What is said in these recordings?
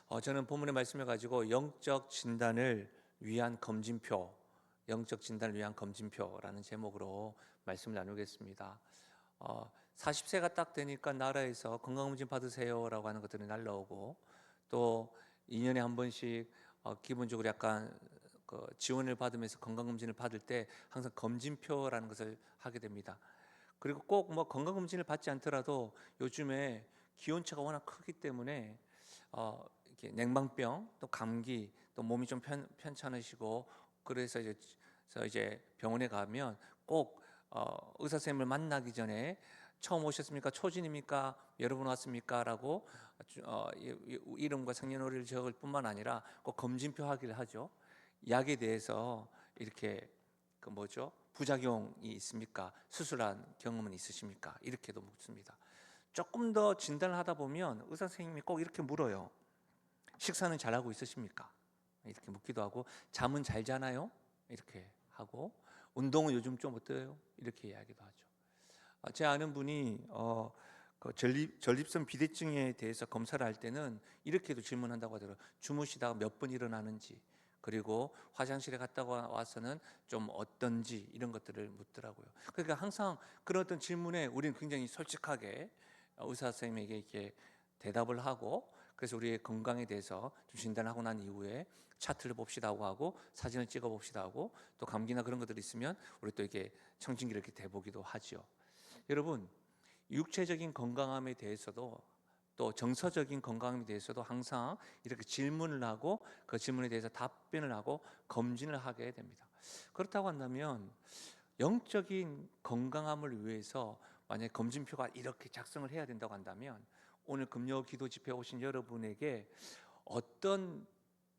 저는 본문의 말씀을 가지고 영적 진단을 위한 검진표, 영적 진단을 위한 검진표라는 제목으로 말씀을 나누겠습니다. 40세가 딱 되니까 나라에서 건강검진 받으세요라고 하는 것들이 날라오고, 또 2년에 한 번씩 기본적으로 약간 지원을 받으면서 건강검진을 받을 때 항상 검진표라는 것을 하게 됩니다. 그리고 꼭 뭐 건강검진을 받지 않더라도 요즘에 기온차가 워낙 크기 때문에 이렇게 냉방병, 또 감기, 또 몸이 좀 편찮으시고, 그래서 이제 병원에 가면 꼭 의사 선생님을 만나기 전에 처음 오셨습니까? 초진입니까? 여러 분 왔습니까? 라고 이름과 생년월일을 적을 뿐만 아니라 꼭 검진표 하기를 하죠. 약에 대해서 이렇게 부작용이 있습니까? 수술한 경험은 있으십니까? 이렇게도 묻습니다. 조금 더 진단을 하다 보면 의사 선생님이 꼭 이렇게 물어요. 식사는 잘하고 있으십니까? 이렇게 묻기도 하고, 잠은 잘 자나요? 이렇게 하고, 운동은 요즘 좀 어때요? 이렇게 이야기도 하죠. 제 아는 분이 전립선 비대증에 대해서 검사를 할 때는 이렇게도 질문한다고 하더라고요. 주무시다가 몇 번 일어나는지, 그리고 화장실에 갔다가 와서는 좀 어떤지, 이런 것들을 묻더라고요. 그러니까 항상 그런 어떤 질문에 우리는 굉장히 솔직하게 의사 선생님에게 이렇게 대답을 하고, 그래서 우리의 건강에 대해서 좀 진단하고 난 이후에 차트를 봅시다고 하고, 사진을 찍어 봅시다 하고, 또 감기나 그런 것들이 있으면 우리 또 이렇게 청진기를 이렇게 대보기도 하죠. 여러분, 육체적인 건강함에 대해서도, 또 정서적인 건강함에 대해서도 항상 이렇게 질문을 하고, 그 질문에 대해서 답변을 하고 검진을 하게 됩니다. 그렇다고 한다면 영적인 건강함을 위해서 만약 검진표가 이렇게 작성을 해야 된다고 한다면, 오늘 금요 기도 집회에 오신 여러분에게 어떤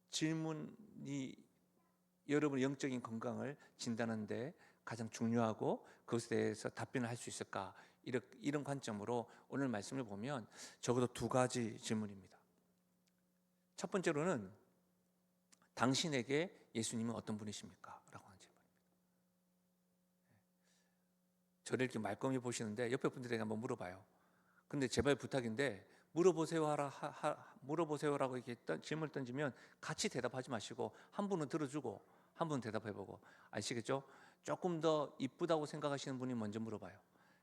질문이 여러분의 영적인 건강을 진단하는데 가장 중요하고 그것에 대해서 답변을 할 수 있을까, 이런 관점으로 오늘 말씀을 보면 적어도 두 가지 질문입니다. 첫 번째로는 당신에게 예수님은 어떤 분이십니까? 라고 하는 질문입니다. 저를 이렇게 말끔히 보시는데 옆에 분들에게 한번 물어봐요. 근데 제발 부탁인데 물어보세요라고 이렇게 질문을 던지면 같이 대답하지 마시고 한 분은 들어주고 한 분은 대답해보고, 아시겠죠? 조금 더 이쁘다고 생각하시는 분이 먼저 물어봐요.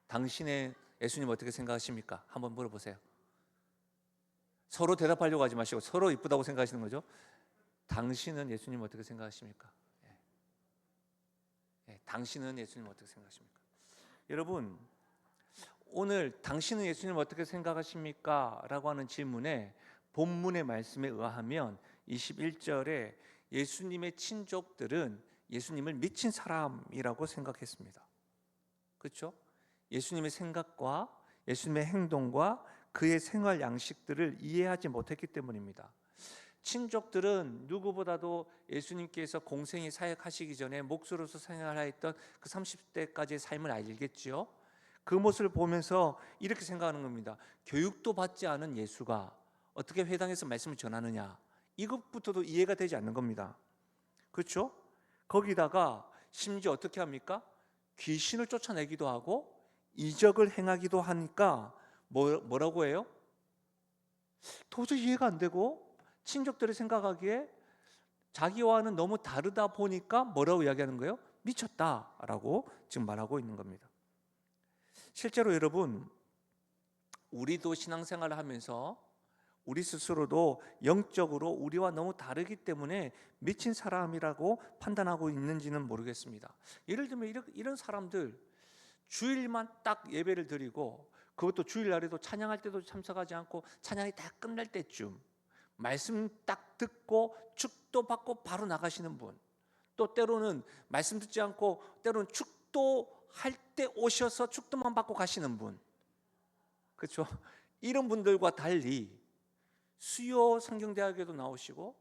당신의 예수님 어떻게 생각하십니까? 한번 물어보세요. 서로 대답하려고 하지 마시고 서로 이쁘다고 생각하시는 거죠. 당신은 예수님 어떻게 생각하십니까? 당신은 예수님 어떻게 생각하십니까? 여러분, 오늘 당신은 예수님 어떻게 생각하십니까? 라고 하는 질문에 본문의 말씀에 의하면 21절에 예수님의 친족들은 예수님을 미친 사람이라고 생각했습니다. 그렇죠? 예수님의 생각과 예수님의 행동과 그의 생활 양식들을 이해하지 못했기 때문입니다. 친족들은 누구보다도 예수님께서 공생이 사역하시기 전에 목수로서 생활하였던 그 30대까지의 삶을 알겠지요. 그 모습을 보면서 이렇게 생각하는 겁니다. 교육도 받지 않은 예수가 어떻게 회당에서 말씀을 전하느냐, 이것부터도 이해가 되지 않는 겁니다. 그렇죠? 거기다가 심지어 어떻게 합니까? 귀신을 쫓아내기도 하고 이적을 행하기도 하니까 뭐라고 해요? 도저히 이해가 안 되고, 친족들이 생각하기에 자기와는 너무 다르다 보니까 뭐라고 이야기하는 거예요? 미쳤다라고 지금 말하고 있는 겁니다. 실제로 여러분, 우리도 신앙생활을 하면서 우리 스스로도 영적으로 우리와 너무 다르기 때문에 미친 사람이라고 판단하고 있는지는 모르겠습니다. 예를 들면 이런 사람들, 주일만 딱 예배를 드리고, 그것도 주일날에도 찬양할 때도 참석하지 않고 찬양이 다 끝날 때쯤 말씀 딱 듣고 축도 받고 바로 나가시는 분, 또 때로는 말씀 듣지 않고 때로는 축도할 때 오셔서 축도만 받고 가시는 분, 그렇죠? 이런 분들과 달리 수요 성경대학에도 나오시고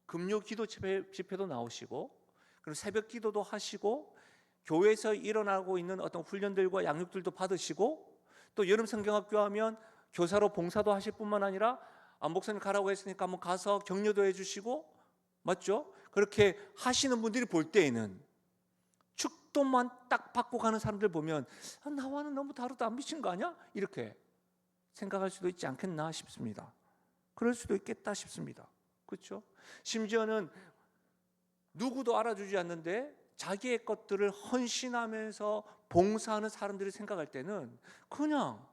금요 기도 집회도 나오시고, 그리고 새벽 기도도 하시고, 교회에서 일어나고 있는 어떤 훈련들과 양육들도 받으시고, 또 여름 성경학교 하면 교사로 봉사도 하실 뿐만 아니라 목사님 가라고 했으니까 한번 가서 격려도 해주시고, 맞죠? 그렇게 하시는 분들이 볼 때에는 축도만 딱 받고 가는 사람들 보면 나와는 너무 다르다, 미친 거 아니야? 이렇게 생각할 수도 있지 않겠나 싶습니다. 그럴 수도 있겠다 싶습니다. 그렇죠? 심지어는 누구도 알아주지 않는데 자기의 것들을 헌신하면서 봉사하는 사람들이 생각할 때는 그냥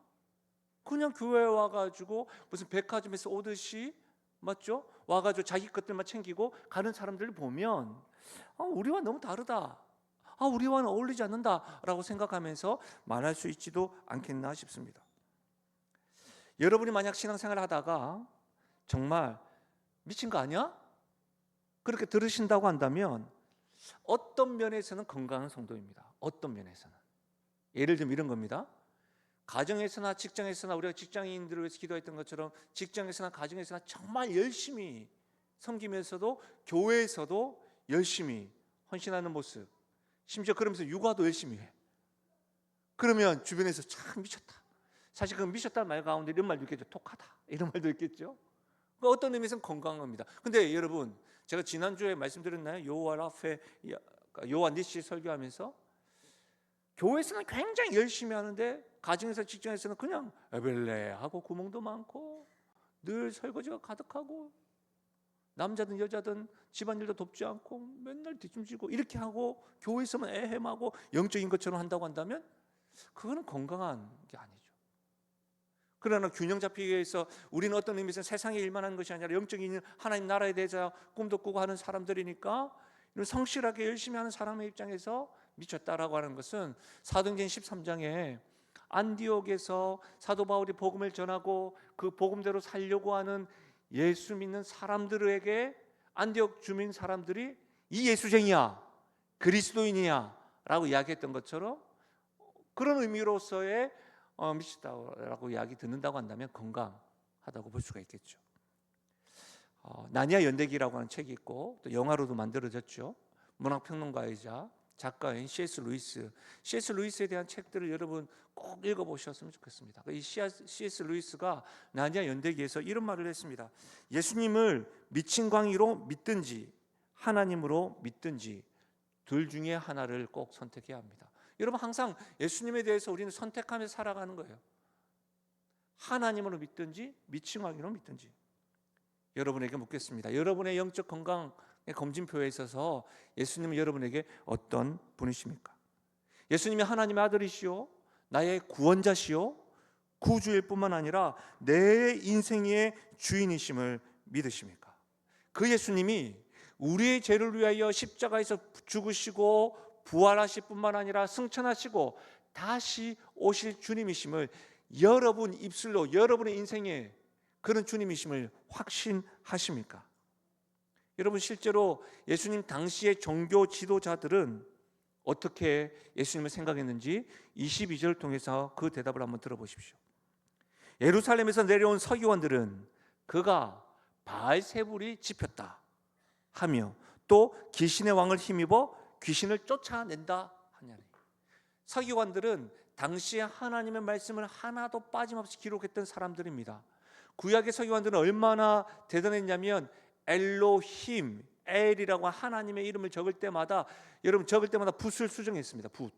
교회에 와가지고 무슨 백화점에서 오듯이, 맞죠? 와가지고 자기 것들만 챙기고 가는 사람들을 보면 우리와 너무 다르다, 우리와는 어울리지 않는다라고 생각하면서 말할 수 있지도 않겠나 싶습니다. 여러분이 만약 신앙생활을 하다가 정말 미친 거 아니야? 그렇게 들으신다고 한다면 어떤 면에서는 건강한 성도입니다. 어떤 면에서는. 예를 들면 이런 겁니다. 가정에서나 직장에서나 우리가 직장인들을 위해서 기도했던 것처럼 직장에서나 가정에서나 정말 열심히 섬기면서도 교회에서도 열심히 헌신하는 모습, 심지어 그러면서 육아도 열심히 해. 그러면 주변에서 참 미쳤다. 사실 그 미쳤다는 말 가운데 이런 말도 있겠죠. 독하다, 이런 말도 있겠죠. 어떤 의미에서는 건강합니다. 근데 여러분, 제가 지난주에 말씀드렸나요? 요한 니시 설교하면서 교회에서는 굉장히 열심히 하는데 가정에서 직장에서는 그냥 에벨레하고 구멍도 많고 늘 설거지가 가득하고 남자든 여자든 집안일도 돕지 않고 맨날 뒷짐지고 이렇게 하고 교회에서만 애헴하고 영적인 것처럼 한다고 한다면 그거는 건강한 게 아니죠. 그러나 균형 잡히기 위해서 우리는 어떤 의미에서 세상의 일만 하는 것이 아니라 영적인 하나님 나라에 대해서 꿈도 꾸고 하는 사람들이니까 이런 성실하게 열심히 하는 사람의 입장에서 미쳤다라고 하는 것은 사도행전 13장에 안디옥에서 사도 바울이 복음을 전하고 그 복음대로 살려고 하는 예수 믿는 사람들에게 안디옥 주민 사람들이 이 예수쟁이야, 그리스도인이야 라고 이야기했던 것처럼 그런 의미로서의 미치다라고 이야기 듣는다고 한다면 건강하다고 볼 수가 있겠죠. 나니아 연대기라고 하는 책이 있고 또 영화로도 만들어졌죠. 문학평론가이자 작가인 C.S. 루이스. C.S. 루이스에 대한 책들을 여러분 꼭 읽어보셨으면 좋겠습니다. 이 C.S. 루이스가 나니아 연대기에서 이런 말을 했습니다. 예수님을 미친 광의로 믿든지 하나님으로 믿든지 둘 중에 하나를 꼭 선택해야 합니다. 여러분, 항상 예수님에 대해서 우리는 선택하면서 살아가는 거예요. 하나님으로 믿든지 미친 광의로 믿든지. 여러분에게 묻겠습니다. 여러분의 영적 건강의 검진표에 있어서 예수님은 여러분에게 어떤 분이십니까? 예수님이 하나님의 아들이시오, 나의 구원자시오, 구주일 뿐만 아니라 내 인생의 주인이심을 믿으십니까? 그 예수님이 우리의 죄를 위하여 십자가에서 죽으시고 부활하실 뿐만 아니라 승천하시고 다시 오실 주님이심을 여러분 입술로 여러분의 인생에 그런 주님이심을 확신하십니까? 여러분, 실제로 예수님 당시의 종교 지도자들은 어떻게 예수님을 생각했는지 22절을 통해서 그 대답을 한번 들어보십시오. 예루살렘에서 내려온 서기관들은 그가 바알세불이 집혔다 하며 또 귀신의 왕을 힘입어 귀신을 쫓아낸다 하냐니. 서기관들은 당시에 하나님의 말씀을 하나도 빠짐없이 기록했던 사람들입니다. 구약의 서기관들은 얼마나 대단했냐면 엘로힘, 엘이라고 하나님의 이름을 적을 때마다 붓을 수정했습니다. 붓.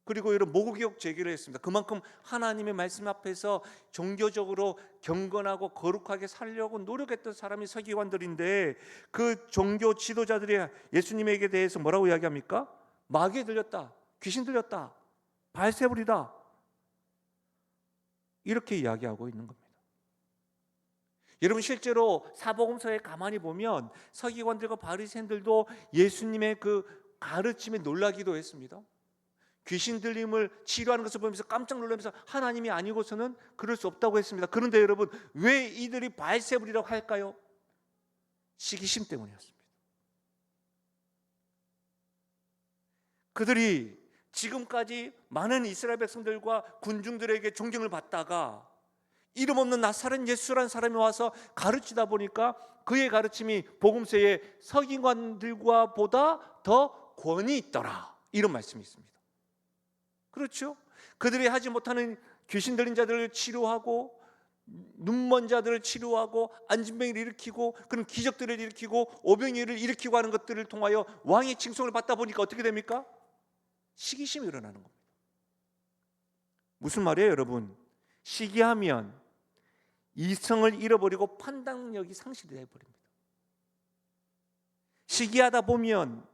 그리고 여러분 모국역 제기를 했습니다. 그만큼 하나님의 말씀 앞에서 종교적으로 경건하고 거룩하게 살려고 노력했던 사람이 서기관들인데 그 종교 지도자들이 예수님에게 대해서 뭐라고 이야기합니까? 마귀에 들렸다, 귀신 들렸다, 바알세불이다, 이렇게 이야기하고 있는 겁니다. 여러분, 실제로 사복음서에 가만히 보면 서기관들과 바리새인들도 예수님의 그 가르침에 놀라기도 했습니다. 귀신 들림을 치료하는 것을 보면서 깜짝 놀라면서 하나님이 아니고서는 그럴 수 없다고 했습니다. 그런데 여러분, 왜 이들이 바알세불이라고 할까요? 시기심 때문이었습니다. 그들이 지금까지 많은 이스라엘 백성들과 군중들에게 존경을 받다가 이름 없는 나사렛 예수라는 사람이 와서 가르치다 보니까 그의 가르침이 복음서의 서기관들과 보다 더 권위 있더라, 이런 말씀이 있습니다. 그렇죠? 그들이 하지 못하는 귀신 들린 자들을 치료하고 눈먼 자들을 치료하고 안진병을 일으키고 그런 기적들을 일으키고 오병이어를 일으키고 하는 것들을 통하여 왕의 칭송을 받다 보니까 어떻게 됩니까? 시기심이 일어나는 겁니다. 무슨 말이에요, 여러분? 시기하면 이성을 잃어버리고 판단력이 상실이 되어버립니다. 시기하다 보면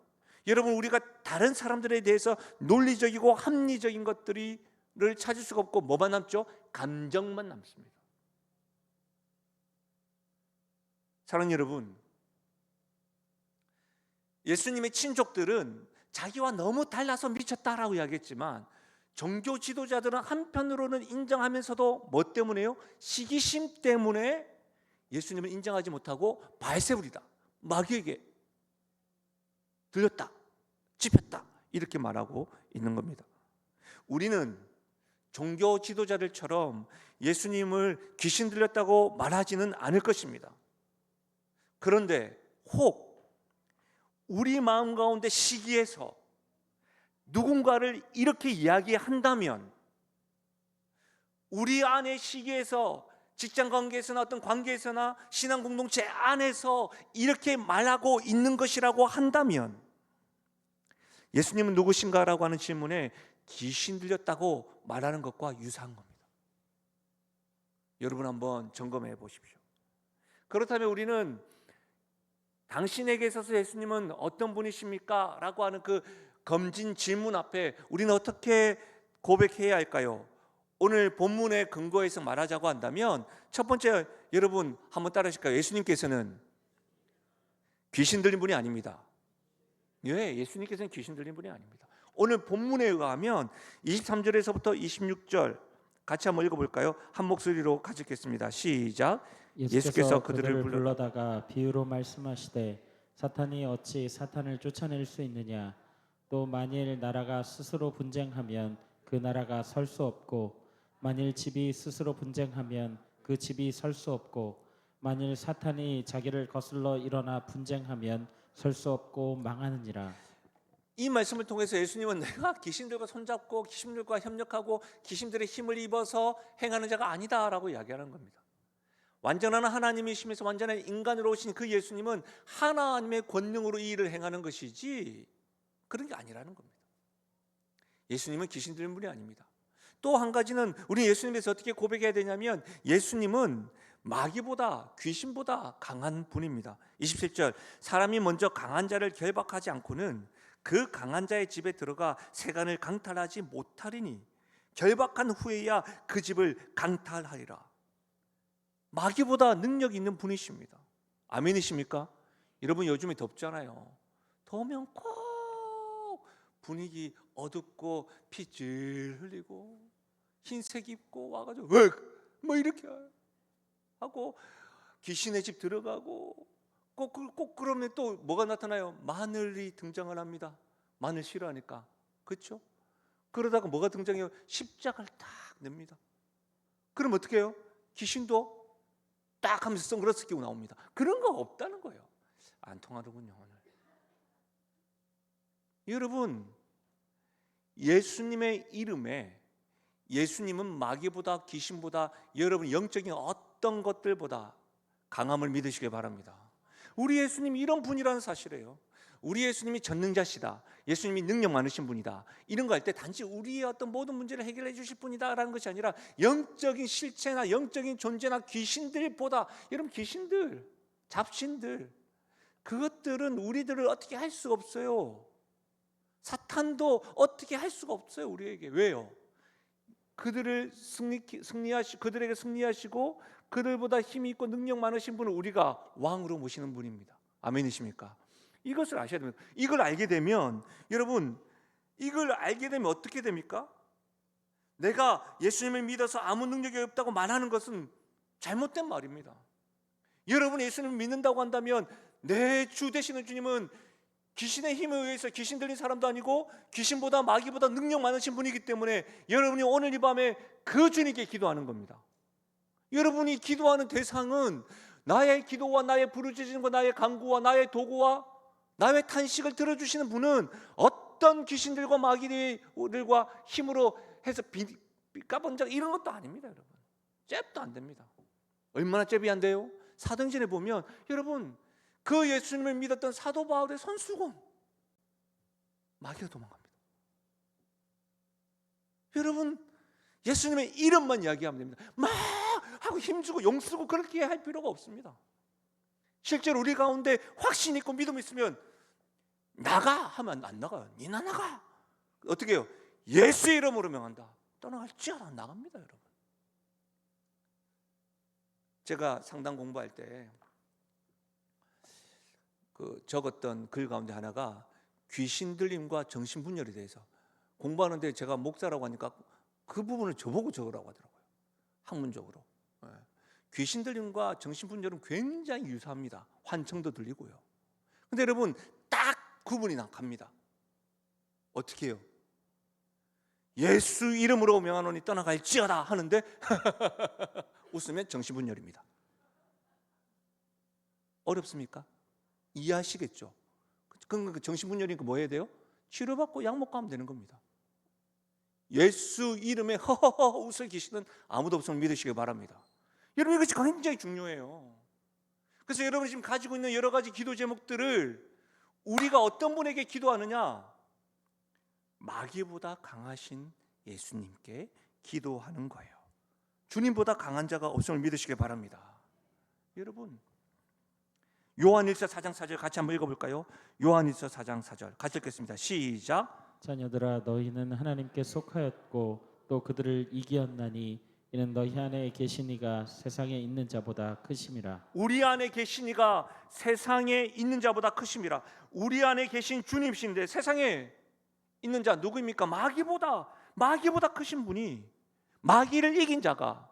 여러분, 우리가 다른 사람들에 대해서 논리적이고 합리적인 것들을 찾을 수가 없고 뭐만 남죠? 감정만 남습니다. 사랑하는 여러분, 예수님의 친족들은 자기와 너무 달라서 미쳤다라고 이야기했지만 종교 지도자들은 한편으로는 인정하면서도 뭐 때문에요? 시기심 때문에 예수님을 인정하지 못하고 바알세불이다, 마귀에게 들렸다, 찝혔다, 이렇게 말하고 있는 겁니다. 우리는 종교 지도자들처럼 예수님을 귀신 들렸다고 말하지는 않을 것입니다. 그런데 혹 우리 마음 가운데 시기에서 누군가를 이렇게 이야기한다면, 우리 안의 시기에서 직장 관계에서나 어떤 관계에서나 신앙 공동체 안에서 이렇게 말하고 있는 것이라고 한다면, 예수님은 누구신가라고 하는 질문에 귀신 들렸다고 말하는 것과 유사한 겁니다. 여러분 한번 점검해 보십시오. 그렇다면 우리는 당신에게 있어서 예수님은 어떤 분이십니까? 라고 하는 그 검진 질문 앞에 우리는 어떻게 고백해야 할까요? 오늘 본문의 근거에서 말하자고 한다면 첫 번째, 여러분 한번 따라하실까요? 예수님께서는 귀신 들린 분이 아닙니다. 예, 예수님께서는 귀신 들린 분이 아닙니다. 오늘 본문에 의하면 23절에서부터 26절 같이 한번 읽어볼까요? 한 목소리로 같이 읽겠습니다. 시작. 예수께서 그들을 불러다가 비유로 말씀하시되 사탄이 어찌 사탄을 쫓아낼 수 있느냐. 또 만일 나라가 스스로 분쟁하면 그 나라가 설 수 없고, 만일 집이 스스로 분쟁하면 그 집이 설 수 없고, 만일 사탄이 자기를 거슬러 일어나 분쟁하면 설 수 없고 망하느니라. 이 말씀을 통해서 예수님은 내가 귀신들과 손잡고 귀신들과 협력하고 귀신들의 힘을 입어서 행하는 자가 아니다라고 이야기하는 겁니다. 완전한 하나님이시면서 완전한 인간으로 오신 그 예수님은 하나님의 권능으로 이 일을 행하는 것이지 그런 게 아니라는 겁니다. 예수님은 귀신 들린 분이 아닙니다. 또 한 가지는 우리 예수님에 대해서 어떻게 고백해야 되냐면 예수님은 마귀보다 귀신보다 강한 분입니다. 27절, 사람이 먼저 강한 자를 결박하지 않고는 그 강한 자의 집에 들어가 세간을 강탈하지 못하리니 결박한 후에야 그 집을 강탈하리라. 마귀보다 능력 있는 분이십니다. 아멘이십니까? 여러분 요즘에 덥잖아요. 더우면 꼭 분위기 어둡고 피질 흘리고 흰색 입고 와가지고 뭐 이렇게 하고 귀신의 집 들어가고 꼭 그러면 또 뭐가 나타나요? 마늘이 등장을 합니다. 마늘 싫어하니까. 그렇죠? 그러다가 뭐가 등장해요? 십자가를 딱 냅니다. 그럼 어떻게 해요? 귀신도 딱 하면서 선글라스 끼고 나옵니다. 그런 거 없다는 거예요. 안 통하더군요 오늘. 여러분, 예수님의 이름에 예수님은 마귀보다 귀신보다 여러분 영적인 어떤 것들보다 강함을 믿으시기 바랍니다. 우리 예수님이 이런 분이라는 사실이에요. 우리 예수님이 전능자시다, 예수님이 능력 많으신 분이다, 이런 거 할 때 단지 우리의 어떤 모든 문제를 해결해 주실 분이다라는 것이 아니라 영적인 실체나 영적인 존재나 귀신들보다, 여러분 귀신들, 잡신들, 그것들은 우리들을 어떻게 할 수가 없어요. 사탄도 어떻게 할 수가 없어요 우리에게. 왜요? 그들에게 승리하시고 그들보다 힘이 있고 능력 많으신 분을 우리가 왕으로 모시는 분입니다. 아멘이십니까? 이것을 아셔야 됩니다. 이걸 알게 되면 여러분, 이걸 알게 되면 어떻게 됩니까? 내가 예수님을 믿어서 아무 능력이 없다고 말하는 것은 잘못된 말입니다. 여러분이 예수님을 믿는다고 한다면 내 주 되시는 주님은 귀신의 힘에 의해서 귀신 들린 사람도 아니고 귀신보다 마귀보다 능력 많으신 분이기 때문에 여러분이 오늘 이 밤에 그 주님께 기도하는 겁니다. 여러분이 기도하는 대상은 나의 기도와 나의 부르짖음과 나의 간구와 나의 도구와 나의 탄식을 들어주시는 분은 어떤 귀신들과 마귀들과 힘으로 해서 까본적 이런 것도 아닙니다. 여러분, 잽도 안 됩니다. 얼마나 잽이 안 돼요? 사도행전에 보면 여러분, 그 예수님을 믿었던 사도 바울의 손수건 마귀가 도망갑니다. 여러분, 예수님의 이름만 이야기하면 됩니다. 막 하고 힘주고 용쓰고 그렇게 할 필요가 없습니다. 실제로 우리 가운데 확신 있고 믿음 있으면 나가 하면 안 나가요. 니나 나가. 어떻게 해요? 예수의 이름으로 명한다. 떠나갈지어다 나갑니다, 여러분. 제가 상담 공부할 때 적었던 글 가운데 하나가 귀신 들림과 정신분열에 대해서 공부하는데, 제가 목사라고 하니까 그 부분을 저보고 적으라고 하더라고요. 학문적으로. 귀신 들림과 정신분열은 굉장히 유사합니다. 환청도 들리고요. 근데 여러분 딱 구분이 갑니다. 어떻게 해요? 예수 이름으로 명하노니 떠나갈지어다 하는데 웃으면 정신분열입니다. 어렵습니까? 이해하시겠죠? 그 정신분열이니까 뭐 해야 돼요? 치료받고 약 먹고 하면 되는 겁니다. 예수 이름에 허허허 웃을 계시는 아무도 없음을 믿으시기 바랍니다. 여러분 이것이 굉장히 중요해요. 그래서 여러분이 지금 가지고 있는 여러 가지 기도 제목들을 우리가 어떤 분에게 기도하느냐? 마귀보다 강하신 예수님께 기도하는 거예요. 주님보다 강한 자가 없음을 믿으시기 바랍니다. 여러분 요한일서 4장 4절 같이 한번 읽어볼까요? 요한일서 4장 4절 같이 읽겠습니다. 시작. 자녀들아, 너희는 하나님께 속하였고 또 그들을 이기었나니 이는 너희 안에 계신 이가 세상에 있는 자보다 크심이라. 우리 안에 계신 이가 세상에 있는 자보다 크심이라. 우리 안에 계신 주님이신데 세상에 있는 자 누구입니까? 마귀보다 크신 분이, 마귀를 이긴 자가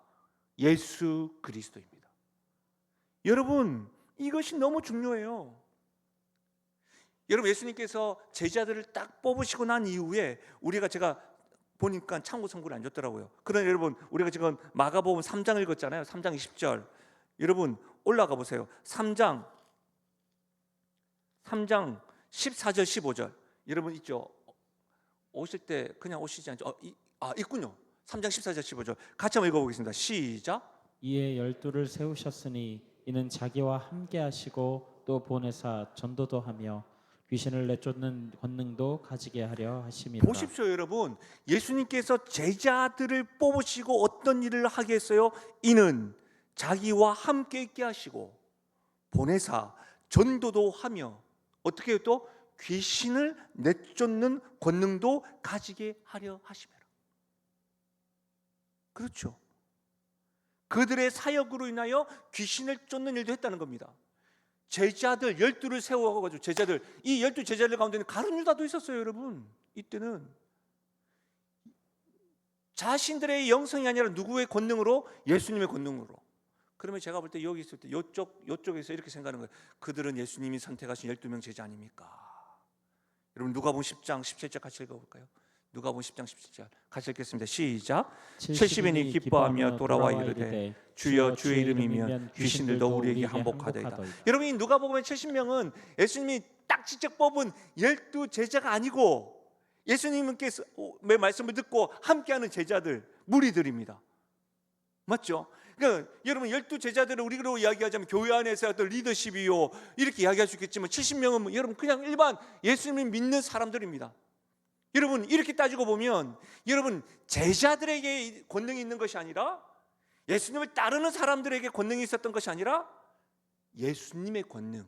예수 그리스도입니다. 여러분 이것이 너무 중요해요. 여러분 예수님께서 제자들을 딱 뽑으시고 난 이후에 제가 보니까 참고 선고를 안 줬더라고요. 그러나 여러분 우리가 지금 마가복음 3장 읽었잖아요. 3장 20절. 여러분 올라가 보세요. 3장 14절 15절. 여러분 있죠? 오실 때 그냥 오시지 않죠? 있군요. 3장 14절 15절 같이 한번 읽어보겠습니다. 시작. 이에 12를 세우셨으니 이는 자기와 함께 하시고 또 보내사 전도도 하며 귀신을 내쫓는 권능도 가지게 하려 하심이라. 보십시오 여러분, 예수님께서 제자들을 뽑으시고 어떤 일을 하게 했어요? 이는 자기와 함께 있게 하시고 보내사 전도도 하며 어떻게 해요? 또 귀신을 내쫓는 권능도 가지게 하려 하심이라. 그렇죠. 그들의 사역으로 인하여 귀신을 쫓는 일도 했다는 겁니다. 제자들 12를 세워가지고 제자들, 이 12 제자들 가운데는 가룟 유다도 있었어요. 여러분 이때는 자신들의 영성이 아니라 누구의 권능으로? 예수님의 권능으로. 그러면 제가 볼 때 여기 있을 때 이쪽에서 이렇게 생각하는 거예요. 그들은 예수님이 선택하신 12명 제자 아닙니까? 여러분 누가복음 10장 17절 같이 읽어볼까요? 누가복음 10장 17절 같이 읽겠습니다. 시작. 70인이 기뻐하며 돌아와 이르되 주여 주의 이름이면 귀신들도 우리에게 항복하되이다. 여러분 이 누가복음의 70명은 예수님이 딱 직접 뽑은 12 제자가 아니고 예수님께서 의 말씀을 듣고 함께하는 제자들, 무리들입니다. 맞죠? 그러니까 여러분 12 제자들을 우리로 이야기하자면 교회 안에서 어떤 리더십이요 이렇게 이야기할 수 있겠지만 70명은 여러분 그냥 일반 예수님을 믿는 사람들입니다. 여러분 이렇게 따지고 보면 여러분 제자들에게 권능이 있는 것이 아니라 예수님을 따르는 사람들에게 권능이 있었던 것이 아니라 예수님의 권능,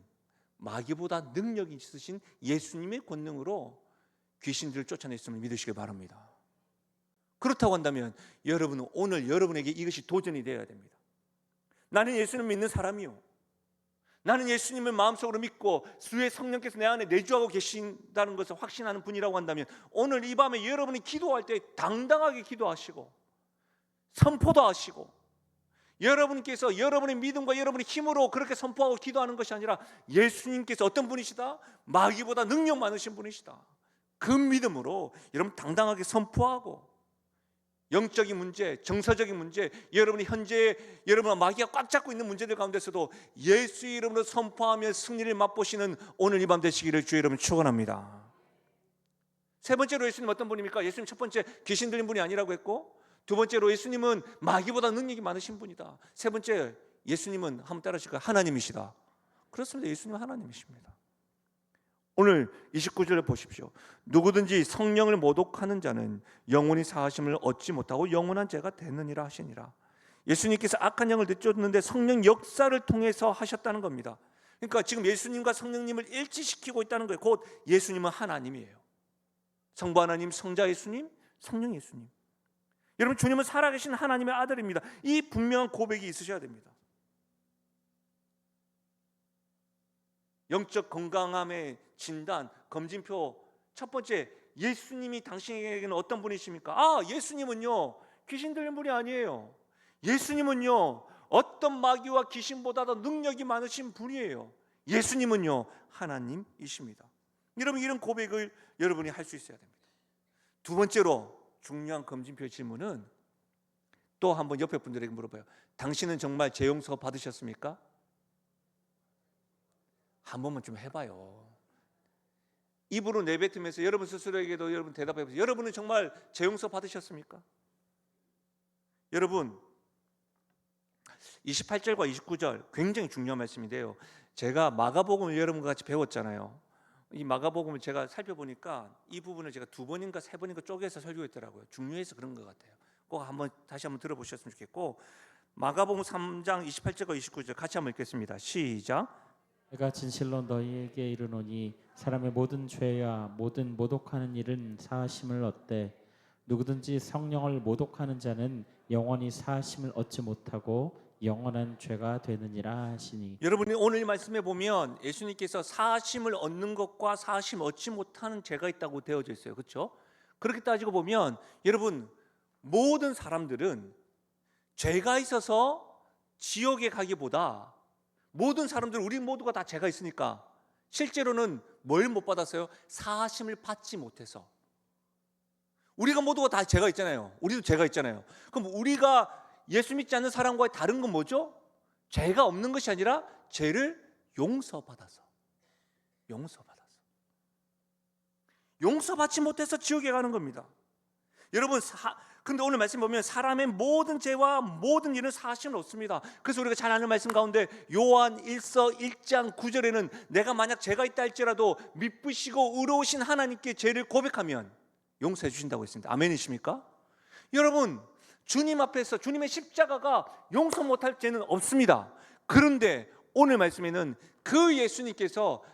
마귀보다 능력이 있으신 예수님의 권능으로 귀신들을 쫓아냈음을 믿으시기 바랍니다. 그렇다고 한다면 여러분은 오늘 여러분에게 이것이 도전이 되어야 됩니다. 나는 예수님을 믿는 사람이요, 나는 예수님을 마음속으로 믿고 주의 성령께서 내 안에 내주하고 계신다는 것을 확신하는 분이라고 한다면 오늘 이 밤에 여러분이 기도할 때 당당하게 기도하시고 선포도 하시고, 여러분께서 여러분의 믿음과 여러분의 힘으로 그렇게 선포하고 기도하는 것이 아니라 예수님께서 어떤 분이시다? 마귀보다 능력 많으신 분이시다. 그 믿음으로 여러분 당당하게 선포하고 영적인 문제, 정서적인 문제, 여러분이 현재 여러분과 마귀가 꽉 잡고 있는 문제들 가운데서도 예수 이름으로 선포하며 승리를 맛보시는 오늘 이 밤 되시기를 주의 여러분 축원합니다. 세 번째로 예수님 어떤 분입니까? 예수님 첫 번째 귀신 들린 분이 아니라고 했고, 두 번째로 예수님은 마귀보다 능력이 많으신 분이다. 세 번째 예수님은 한번 따라하실까요? 하나님이시다. 그렇습니다. 예수님은 하나님이십니다. 오늘 29절을 보십시오. 누구든지 성령을 모독하는 자는 영원히 사하심을 얻지 못하고 영원한 죄가 되느니라 하시니라. 예수님께서 악한 영을 내쫓는데 성령 역사를 통해서 하셨다는 겁니다. 그러니까 지금 예수님과 성령님을 일치시키고 있다는 거예요. 곧 예수님은 하나님이에요. 성부 하나님, 성자 예수님, 성령 예수님. 여러분, 주님은 살아계신 하나님의 아들입니다. 이 분명한 고백이 있으셔야 됩니다. 영적 건강함의 진단, 검진표 첫 번째, 예수님이 당신에게는 어떤 분이십니까? 예수님은요, 귀신 들린 분이 아니에요. 예수님은요, 어떤 마귀와 귀신보다도 능력이 많으신 분이에요. 예수님은요, 하나님이십니다. 여러분, 이런 고백을 여러분이 할 수 있어야 됩니다. 두 번째로 중요한 검진표 질문은 또 한번 옆에 분들에게 물어봐요. 당신은 정말 죄 용서 받으셨습니까? 한 번만 좀 해봐요. 입으로 내뱉으면서 여러분 스스로에게도 여러분 대답해보세요. 여러분은 정말 죄 용서 받으셨습니까? 여러분, 28절과 29절 굉장히 중요한 말씀인데요, 제가 마가복음을 여러분과 같이 배웠잖아요. 이 마가복음을 제가 살펴보니까 이 부분을 제가 2번인가 3번인가 쪼개서 설교했더라고요. 중요해서 그런 것 같아요. 꼭 다시 한번 들어보셨으면 좋겠고, 마가복음 3장 28절과 29절 같이 한번 읽겠습니다. 시작. 내가 진실로 너희에게 이르노니 사람의 모든 죄와 모든 모독하는 일은 사하심을 얻되 누구든지 성령을 모독하는 자는 영원히 사하심을 얻지 못하고 영원한 죄가 되느니라 하시니. 여러분이 오늘 말씀에 보면 예수님께서 사하심을 얻는 것과 사하심 얻지 못하는 죄가 있다고 되어져 있어요. 그렇죠? 그렇게 따지고 보면 여러분, 모든 사람들은 죄가 있어서 지옥에 가기보다, 모든 사람들, 우리 모두가 다 죄가 있으니까 실제로는 뭘 못 받았어요? 사하심을 받지 못해서. 우리가 모두가 다 죄가 있잖아요. 우리도 죄가 있잖아요. 그럼 우리가 예수 믿지 않는 사람과의 다른 건 뭐죠? 죄가 없는 것이 아니라 죄를 용서받아서. 용서받지 못해서 지옥에 가는 겁니다. 여러분, 근데 오늘 말씀 보면 사람의 모든 죄와 모든 일은 사하심을 얻습니다. 그래서 우리가 잘 아는 말씀 가운데 요한 1서 1장 9절에는 내가 만약 죄가 있다 할지라도 미쁘시고 의로우신 하나님께 죄를 고백하면 용서해 주신다고 했습니다. 아멘이십니까? 여러분, 주님 앞에서 주님의 십자가가 용서 못할 죄는 없습니다. 그런데 오늘 말씀에는 그 예수님께서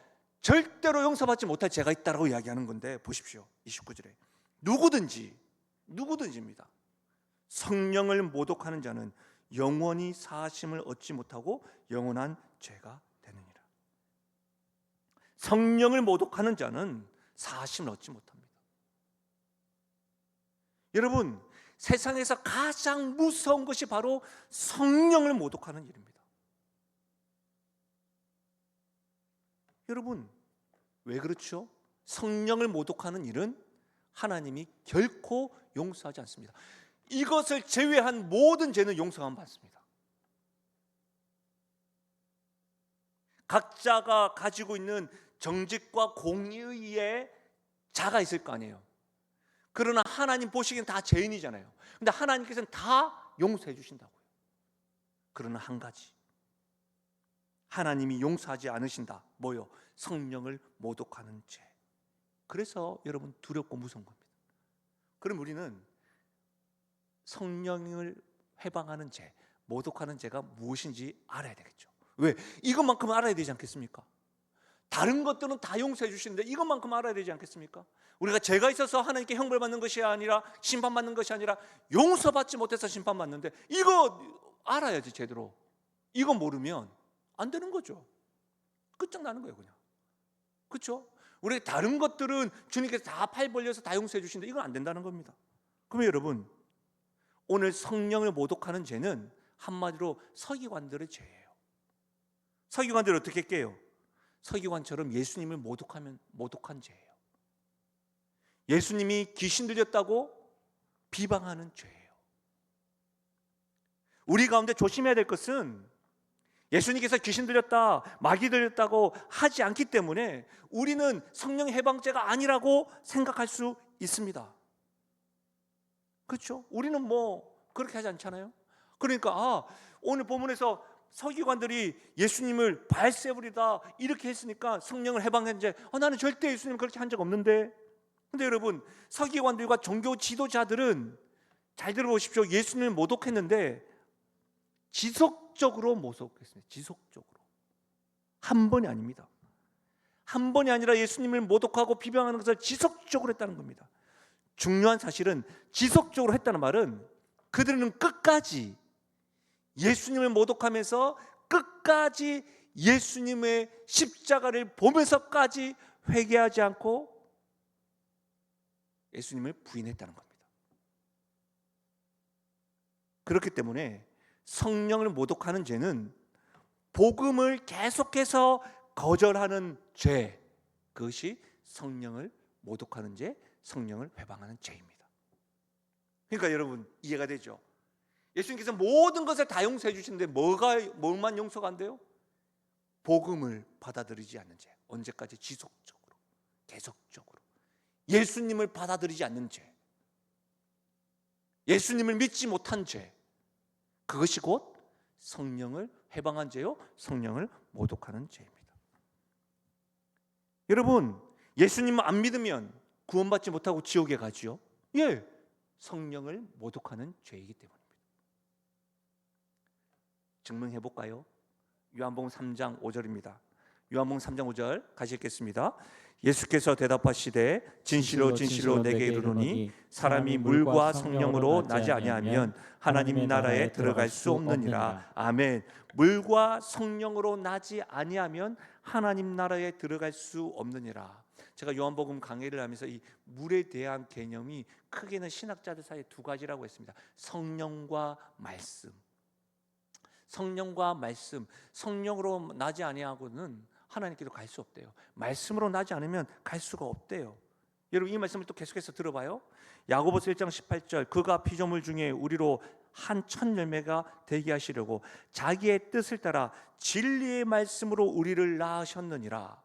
절대로 용서받지 못할 죄가 있다고 이야기하는 건데, 보십시오. 29절에 누구든지입니다. 성령을 모독하는 자는 영원히 사하심을 얻지 못하고 영원한 죄가 되느니라. 성령을 모독하는 자는 사하심을 얻지 못합니다. 여러분, 세상에서 가장 무서운 것이 바로 성령을 모독하는 일입니다. 여러분, 왜 그렇죠? 성령을 모독하는 일은 하나님이 결코 용서하지 않습니다. 이것을 제외한 모든 죄는 용서만 받습니다. 각자가 가지고 있는 정직과 공의의 자가 있을 거 아니에요. 그러나 하나님 보시기엔 다 죄인이잖아요. 근데 하나님께서는 다 용서해 주신다고요. 그러나 한 가지, 하나님이 용서하지 않으신다. 뭐요? 성령을 모독하는 죄. 그래서 여러분, 두렵고 무서운 겁니다. 그럼 우리는 성령을 해방하는 죄, 모독하는 죄가 무엇인지 알아야 되겠죠. 왜? 이것만큼 알아야 되지 않겠습니까? 다른 것들은 다 용서해 주시는데 이것만큼 알아야 되지 않겠습니까? 우리가 죄가 있어서 하나님께 형벌받는 것이 아니라, 심판받는 것이 아니라 용서받지 못해서 심판받는데, 이거 알아야지 제대로. 이거 모르면 안 되는 거죠. 끝장나는 거예요, 그냥. 그렇죠? 우리 다른 것들은 주님께서 다 팔 벌려서 다 용서해 주시는데 이건 안 된다는 겁니다. 그러면 여러분, 오늘 성령을 모독하는 죄는 한마디로 서기관들의 죄예요. 서기관들이 어떻게 깨요? 서기관처럼 예수님을 모독한 죄예요. 예수님이 귀신 들렸다고 비방하는 죄예요. 우리 가운데 조심해야 될 것은 예수님께서 귀신 들렸다, 마귀 들렸다고 하지 않기 때문에 우리는 성령 해방죄가 아니라고 생각할 수 있습니다. 그렇죠? 우리는 그렇게 하지 않잖아요. 그러니까 오늘 본문에서 서기관들이 예수님을 발세부리다 이렇게 했으니까 성령을 해방했는데, 나는 절대 예수님 그렇게 한 적 없는데. 근데 여러분, 서기관들과 종교 지도자들은 잘 들어보십시오. 예수님을 모독했는데 지속적으로 모독했습니다. 지속적으로. 한 번이 아닙니다. 한 번이 아니라 예수님을 모독하고 비방하는 것을 지속적으로 했다는 겁니다. 중요한 사실은 지속적으로 했다는 말은 그들은 끝까지 예수님을 모독하면서 끝까지 예수님의 십자가를 보면서까지 회개하지 않고 예수님을 부인했다는 겁니다. 그렇기 때문에 성령을 모독하는 죄는 복음을 계속해서 거절하는 죄, 그것이 성령을 모독하는 죄, 성령을 회방하는 죄입니다. 그러니까 여러분 이해가 되죠? 예수님께서 모든 것을 다 용서해 주시는데 뭐만 용서가 안 돼요? 복음을 받아들이지 않는 죄. 언제까지? 지속적으로, 계속적으로 예수님을 받아들이지 않는 죄, 예수님을 믿지 못한 죄, 그것이 곧 성령을 해방한 죄요, 성령을 모독하는 죄입니다. 여러분, 예수님을 안 믿으면 구원받지 못하고 지옥에 가지요? 예, 성령을 모독하는 죄이기 때문입니다. 증명해 볼까요? 요한복음 3장 5절입니다. 요한복음 3장 5절 같이 읽겠습니다. 예수께서 대답하시되 진실로 진실로 내게 이르노니 사람이 물과 성령으로 나지 아니하면 하나님 나라에 들어갈 수 없느니라. 아멘. 물과 성령으로 나지 아니하면 하나님 나라에 들어갈 수 없느니라. 제가 요한복음 강해를 하면서 이 물에 대한 개념이 크게는 신학자들 사이에 두 가지라고 했습니다. 성령과 말씀. 성령과 말씀. 성령으로 나지 아니하고는 하나님께로 갈 수 없대요. 말씀으로 나지 않으면 갈 수가 없대요. 여러분 이 말씀을 또 계속해서 들어봐요. 야고보서 1장 18절 그가 피조물 중에 우리로 한 첫 열매가 되게 하시려고 자기의 뜻을 따라 진리의 말씀으로 우리를 낳으셨느니라.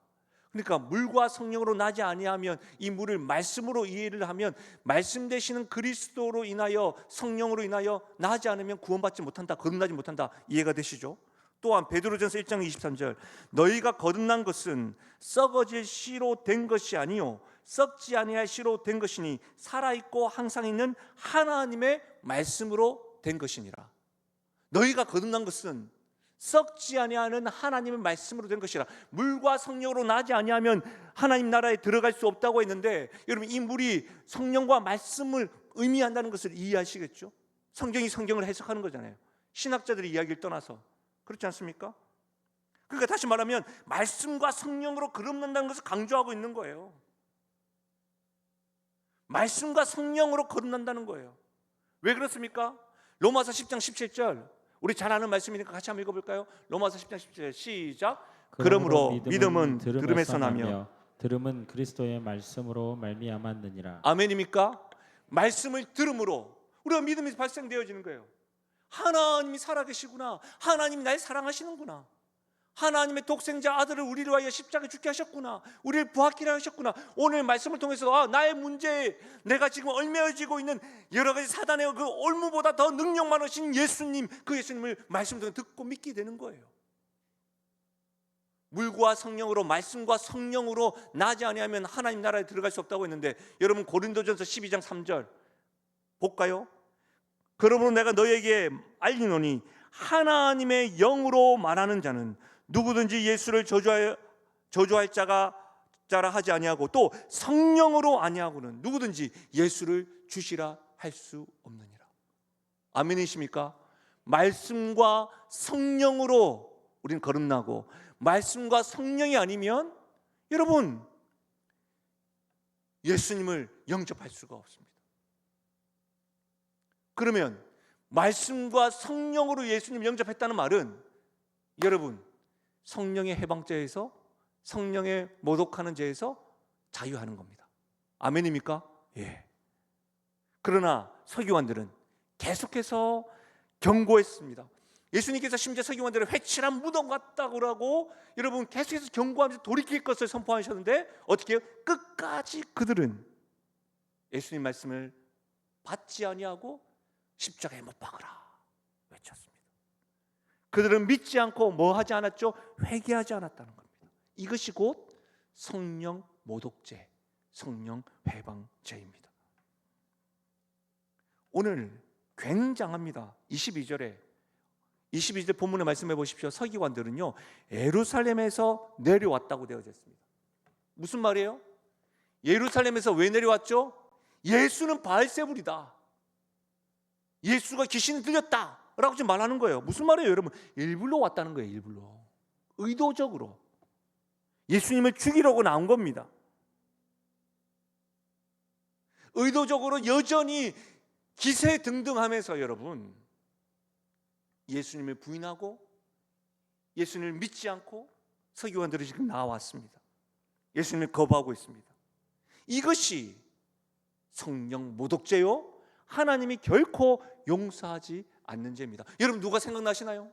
그러니까 물과 성령으로 나지 아니하면 이 물을 말씀으로 이해를 하면 말씀 되시는 그리스도로 인하여 성령으로 인하여 나지 않으면 구원받지 못한다, 거듭나지 못한다. 이해가 되시죠? 또한 베드로전서 1장 23절 너희가 거듭난 것은 썩어질 씨로 된 것이 아니요 썩지 아니할 씨로 된 것이니 살아있고 항상 있는 하나님의 말씀으로 된 것이니라. 너희가 거듭난 것은 썩지 아니하는 하나님의 말씀으로 된 것이라. 물과 성령으로 나지 아니하면 하나님 나라에 들어갈 수 없다고 했는데 여러분 이 물이 성령과 말씀을 의미한다는 것을 이해하시겠죠? 성경이 성경을 해석하는 거잖아요. 신학자들의 이야기를 떠나서 그렇지 않습니까? 그러니까 다시 말하면 말씀과 성령으로 거듭난다는 것을 강조하고 있는 거예요. 말씀과 성령으로 거듭난다는 거예요. 왜 그렇습니까? 로마서 10장 17절 우리 잘 아는 말씀이니까 같이 한번 읽어볼까요? 로마서 10장 17절 시작. 그러므로 믿음은 들음에서 나며 들음은 그리스도의 말씀으로 말미암았느니라. 아멘입니까? 말씀을 들음으로 우리가 믿음이 발생되어지는 거예요. 하나님이 살아계시구나. 하나님이 날 사랑하시는구나. 하나님의 독생자 아들을 우리를 위하여 십자가에 죽게 하셨구나. 우리를 부활케 하셨구나. 오늘 말씀을 통해서 나의 문제, 내가 지금 얽매여지고 있는 여러 가지 사단의 그 올무보다 더 능력 많으신 예수님, 그 예수님을 말씀 통해 듣고 믿게 되는 거예요. 물과 성령으로, 말씀과 성령으로 나지 아니하면 하나님 나라에 들어갈 수 없다고 했는데 여러분 고린도전서 12장 3절 볼까요? 그러므로 내가 너에게 알리노니 하나님의 영으로 말하는 자는 누구든지 예수를 저주할 자라 하지 아니하고 또 성령으로 아니하고는 누구든지 예수를 주시라 할 수 없느니라. 아멘이십니까? 말씀과 성령으로 우리는 거듭나고 말씀과 성령이 아니면 여러분 예수님을 영접할 수가 없습니다. 그러면 말씀과 성령으로 예수님 영접했다는 말은 여러분 성령의 해방죄에서 성령의 모독하는 죄에서 자유하는 겁니다. 아멘입니까? 예. 그러나 서기관들은 계속해서 경고했습니다. 예수님께서 심지어 서기관들을 회칠한 무덤 같다고 하고 여러분 계속해서 경고하면서 돌이킬 것을 선포하셨는데 어떻게 해요? 끝까지 그들은 예수님 말씀을 받지 아니하고 십자가에 못 박으라 외쳤습니다. 그들은 믿지 않고 뭐 하지 않았죠? 회개하지 않았다는 겁니다. 이것이 곧 성령 모독죄, 성령 회방죄입니다. 오늘 굉장합니다. 22절에 22절 본문에 말씀해 보십시오. 서기관들은요 예루살렘에서 내려왔다고 되어져 있습니다. 무슨 말이에요? 예루살렘에서 왜 내려왔죠? 예수는 바알세불이다, 예수가 귀신을 들렸다 라고 지금 말하는 거예요. 무슨 말이에요 여러분? 일부러 왔다는 거예요. 일부러, 의도적으로 예수님을 죽이려고 나온 겁니다. 의도적으로 여전히 기세등등하면서 여러분 예수님을 부인하고 예수님을 믿지 않고 서기관들이 지금 나왔습니다. 예수님을 거부하고 있습니다. 이것이 성령 모독죄요, 하나님이 결코 용서하지 않는 죄입니다. 여러분 누가 생각나시나요?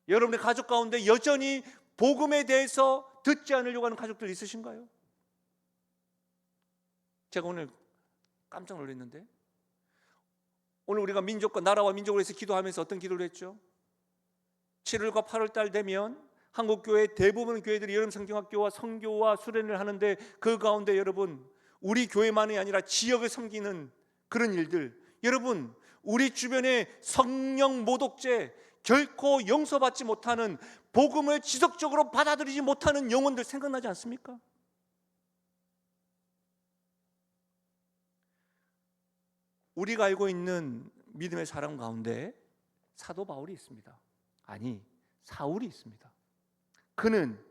여러분의 가족 가운데 여전히 복음에 대해서 듣지 않으려고 하는 가족들 있으신가요? 제가 오늘 깜짝 놀랐는데, 오늘 우리가 민족과 나라와 민족을 위해서 기도하면서 어떤 기도를 했죠? 7월과 8월 달 되면 한국교회 대부분 교회들이 여름 성경학교와 선교와 수련을 하는데 그 가운데 여러분 우리 교회만이 아니라 지역을 섬기는 그런 일들, 여러분 우리 주변에 성령 모독죄, 결코 용서받지 못하는, 복음을 지속적으로 받아들이지 못하는 영혼들 생각나지 않습니까? 우리가 알고 있는 믿음의 사람 가운데 사도 바울이 있습니다. 아니, 사울이 있습니다. 그는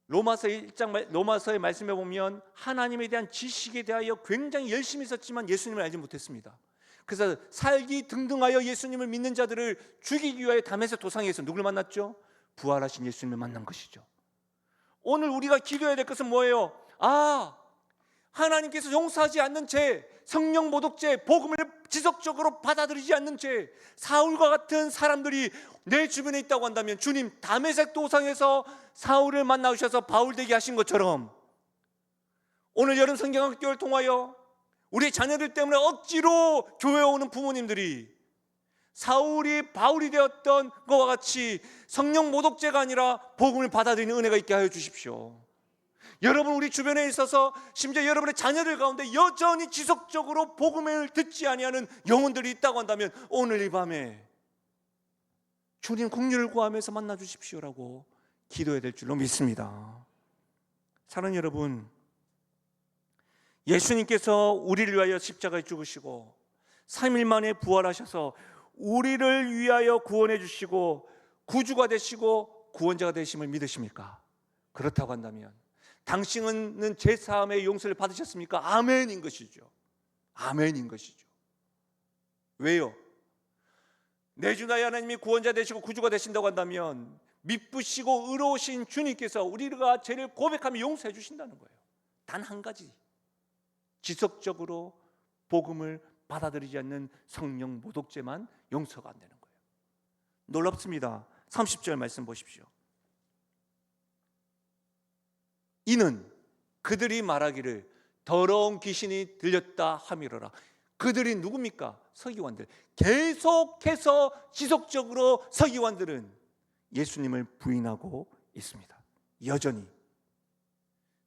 로마서 1장 로마서의 말씀에 보면 하나님에 대한 지식에 대하여 굉장히 열심히 있었지만 예수님을 알지 못했습니다. 그래서 살기 등등하여 예수님을 믿는 자들을 죽이기 위하여 다메섹 도상에서 누굴 만났죠? 부활하신 예수님을 만난 것이죠. 오늘 우리가 기도해야 될 것은 뭐예요? 하나님께서 용서하지 않는 죄, 성령 모독죄, 복음을 지속적으로 받아들이지 않는 죄, 사울과 같은 사람들이 내 주변에 있다고 한다면 주님 다메섹 도상에서 사울을 만나주셔서 바울 되게 하신 것처럼 오늘 여름 성경학교를 통하여 우리 자녀들 때문에 억지로 교회에 오는 부모님들이 사울이 바울이 되었던 것과 같이 성령 모독죄가 아니라 복음을 받아들이는 은혜가 있게 하여 주십시오. 여러분 우리 주변에 있어서 심지어 여러분의 자녀들 가운데 여전히 지속적으로 복음을 듣지 아니하는 영혼들이 있다고 한다면 오늘 이 밤에 주님 긍휼을 구하면서 만나 주십시오라고 기도해야 될 줄로 믿습니다. 사랑하는 여러분, 예수님께서 우리를 위하여 십자가에 죽으시고 3일 만에 부활하셔서 우리를 위하여 구원해 주시고 구주가 되시고 구원자가 되심을 믿으십니까? 그렇다고 한다면 당신은 제사함의 용서를 받으셨습니까? 아멘인 것이죠. 아멘인 것이죠. 왜요? 내 주 나의 하나님이 구원자 되시고 구주가 되신다고 한다면 미쁘시고 의로우신 주님께서 우리가 죄를 고백하면 용서해 주신다는 거예요. 단 한 가지, 지속적으로 복음을 받아들이지 않는 성령 모독죄만 용서가 안 되는 거예요. 놀랍습니다. 30절 말씀 보십시오. 이는 그들이 말하기를 더러운 귀신이 들렸다 함이로라. 그들이 누굽니까? 서기관들. 계속해서 지속적으로 서기관들은 예수님을 부인하고 있습니다. 여전히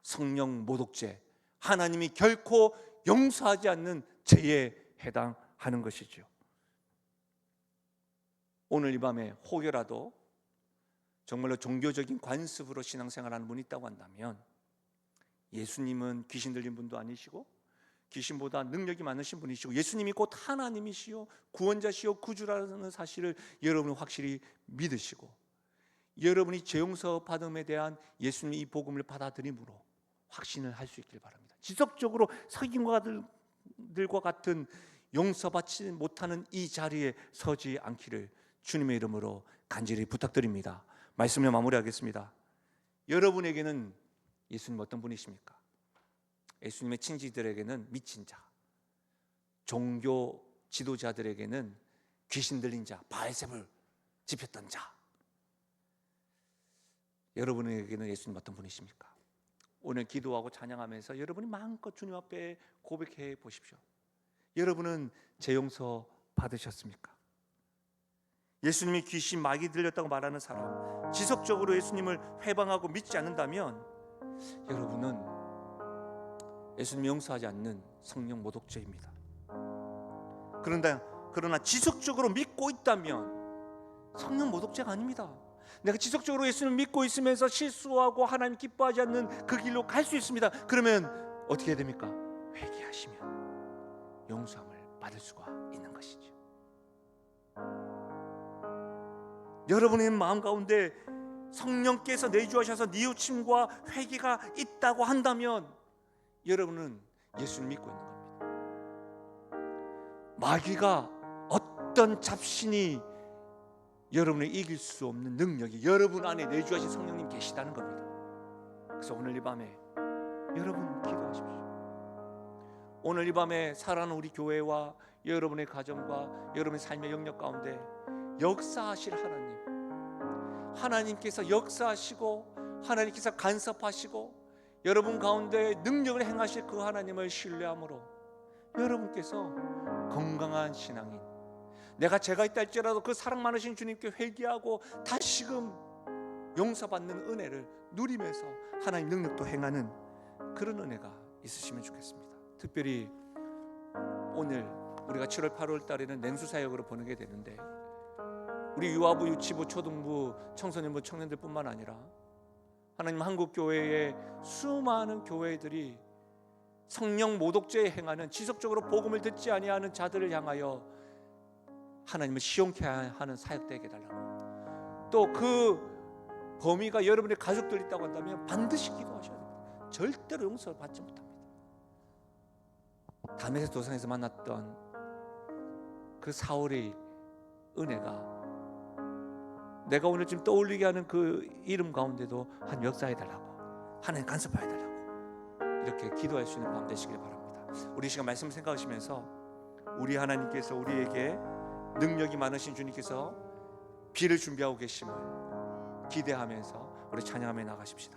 성령 모독죄, 하나님이 결코 용서하지 않는 죄에 해당하는 것이죠. 오늘 이 밤에 혹여라도 정말로 종교적인 관습으로 신앙생활하는 분이 있다고 한다면 예수님은 귀신 들린 분도 아니시고 귀신보다 능력이 많으신 분이시고 예수님이 곧 하나님이시요 구원자시요 구주라는 사실을 여러분은 확실히 믿으시고 여러분이 죄 용서 받음에 대한 예수님의 이 복음을 받아들임으로 확신을 할 수 있길 바랍니다. 지속적으로 서기관들과 같은 용서받지 못하는 이 자리에 서지 않기를 주님의 이름으로 간절히 부탁드립니다. 말씀을 마무리하겠습니다. 여러분에게는 예수님 어떤 분이십니까? 예수님의 친지들에게는 미친 자, 종교 지도자들에게는 귀신 들린 자, 바알세불 집혔던 자. 여러분에게는 예수님 어떤 분이십니까? 오늘 기도하고 찬양하면서 여러분이 마음껏 주님 앞에 고백해 보십시오. 여러분은 죄 용서 받으셨습니까? 예수님이 귀신 마귀 들렸다고 말하는 사람, 지속적으로 예수님을 회방하고 믿지 않는다면 여러분은 예수님이 용서하지 않는 성령 모독죄입니다. 그러나 지속적으로 믿고 있다면 성령 모독죄가 아닙니다. 내가 지속적으로 예수님을 믿고 있으면서 실수하고 하나님 기뻐하지 않는 그 길로 갈 수 있습니다. 그러면 어떻게 해야 됩니까? 회개하시면 용서함을 받을 수가 있는 것이죠. 여러분의 마음 가운데 성령께서 내주하셔서 뉘우침과 회개가 있다고 한다면 여러분은 예수를 믿고 있는 겁니다. 마귀가 어떤 잡신이 여러분을 이길 수 없는 능력이 여러분 안에 내주하신 성령님 계시다는 겁니다. 그래서 오늘 이 밤에 여러분 기도하십시오. 오늘 이 밤에 사랑하는 우리 교회와 여러분의 가정과 여러분의 삶의 영역 가운데 역사하실 하나님께서 역사하시고 하나님께서 간섭하시고 여러분 가운데 능력을 행하실 그 하나님을 신뢰함으로 여러분께서 건강한 신앙인, 내가 죄가 있다 할지라도 그 사랑 많으신 주님께 회개하고 다시금 용서받는 은혜를 누리면서 하나님 능력도 행하는 그런 은혜가 있으시면 좋겠습니다. 특별히 오늘 우리가 7월 8월 달에는 냉수사역으로 보내게 되는데 우리 유아부, 유치부, 초등부, 청소년부, 청년들뿐만 아니라 하나님 한국교회의 수많은 교회들이 성령 모독죄에 행하는, 지속적으로 복음을 듣지 아니하는 자들을 향하여 하나님을 시험케 하는 사역되게 해달라고, 또 그 범위가 여러분의 가족들 있다고 한다면 반드시 기도하셔야 됩니다. 절대로 용서를 받지 못합니다. 다메섹 도상에서 만났던 그 사울의 은혜가 내가 오늘 지금 떠올리게 하는 그 이름 가운데도 한 역사해달라고, 하나님 간섭해달라고 이렇게 기도할 수 있는 밤 되시길 바랍니다. 우리 시간 말씀을 생각하시면서 우리 하나님께서 우리에게 능력이 많으신 주님께서 비를 준비하고 계심을 기대하면서 우리 찬양하며 나가십시다.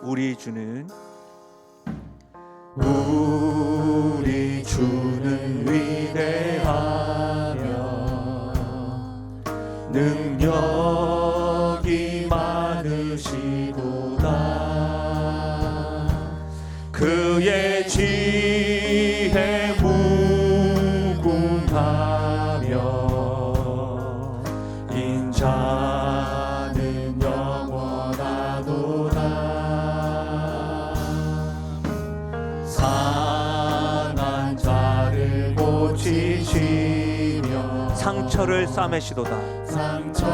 우리 주는 위대하며 능력이 많으시도다. 그의 지혜 무궁하며 인자는 영원하도다. 상한 자를 고치시며 상처를 싸매시도다. 상처를